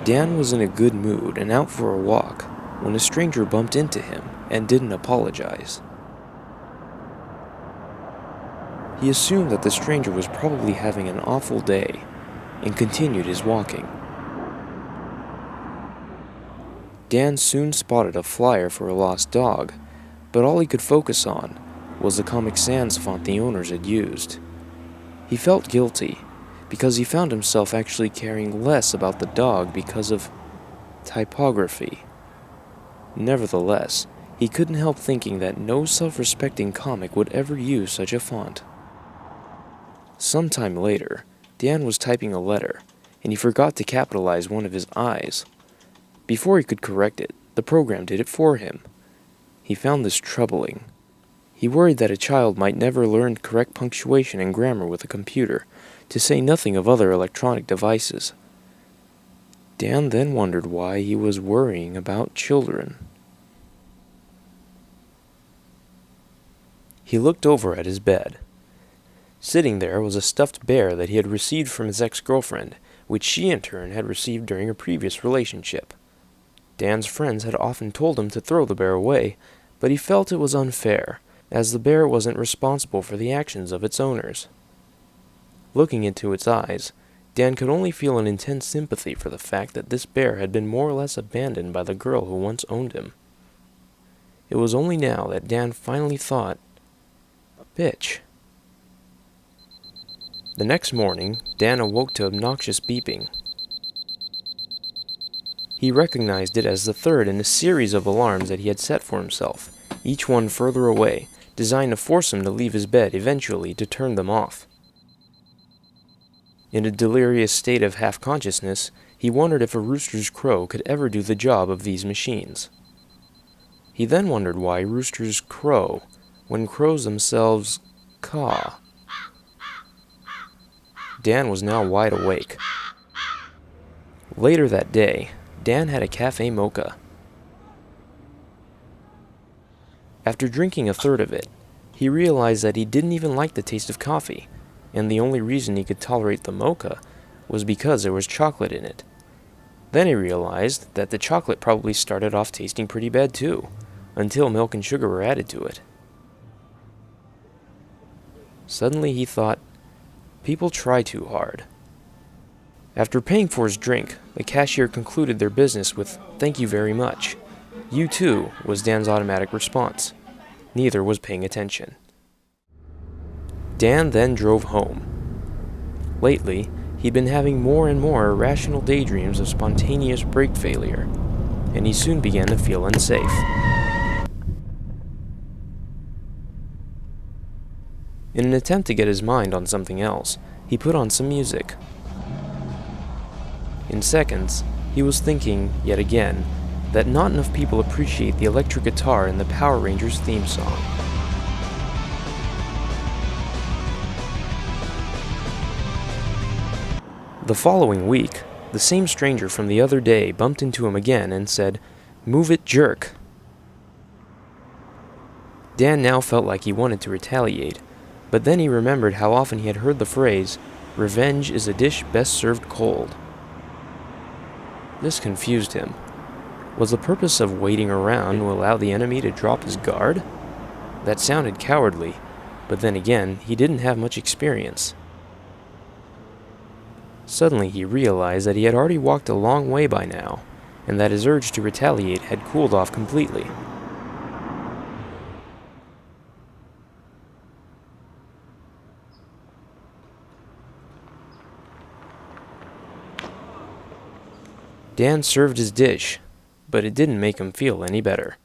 Dan was in a good mood and out for a walk when a stranger bumped into him and didn't apologize. He assumed that the stranger was probably having an awful day and continued his walking. Dan soon spotted a flyer for a lost dog, but all he could focus on was the Comic Sans font the owners had used. He felt guilty because he found himself actually caring less about the dog because of typography. Nevertheless, he couldn't help thinking that no self-respecting comic would ever use such a font. Sometime later, Dan was typing a letter, and he forgot to capitalize one of his I's. Before he could correct it, the program did it for him. He found this troubling. He worried that a child might never learn correct punctuation and grammar with a computer, to say nothing of other electronic devices. Dan then wondered why he was worrying about children. He looked over at his bed. Sitting there was a stuffed bear that he had received from his ex-girlfriend, which she in turn had received during a previous relationship. Dan's friends had often told him to throw the bear away, but he felt it was unfair, as the bear wasn't responsible for the actions of its owners. Looking into its eyes, Dan could only feel an intense sympathy for the fact that this bear had been more or less abandoned by the girl who once owned him. It was only now that Dan finally thought, "Bitch." The next morning, Dan awoke to obnoxious beeping. He recognized it as the third in a series of alarms that he had set for himself, each one further away, designed to force him to leave his bed eventually to turn them off. In a delirious state of half-consciousness, he wondered if a rooster's crow could ever do the job of these machines. He then wondered why roosters crow when crows themselves caw. Dan was now wide awake. Later that day, Dan had a cafe mocha. After drinking a third of it, he realized that he didn't even like the taste of coffee, and the only reason he could tolerate the mocha was because there was chocolate in it. Then he realized that the chocolate probably started off tasting pretty bad too, until milk and sugar were added to it. Suddenly he thought, people try too hard. After paying for his drink, the cashier concluded their business with, "Thank you very much." "You too," was Dan's automatic response. Neither was paying attention. Dan then drove home. Lately, he'd been having more and more irrational daydreams of spontaneous brake failure, and he soon began to feel unsafe. In an attempt to get his mind on something else, he put on some music. In seconds, he was thinking, yet again, that not enough people appreciate the electric guitar in the Power Rangers theme song. The following week, the same stranger from the other day bumped into him again and said, "Move it, jerk." Dan now felt like he wanted to retaliate, but then he remembered how often he had heard the phrase, "Revenge is a dish best served cold." This confused him. Was the purpose of waiting around to allow the enemy to drop his guard? That sounded cowardly, but then again, he didn't have much experience. Suddenly he realized that he had already walked a long way by now, and that his urge to retaliate had cooled off completely. Dan served his dish, but it didn't make him feel any better.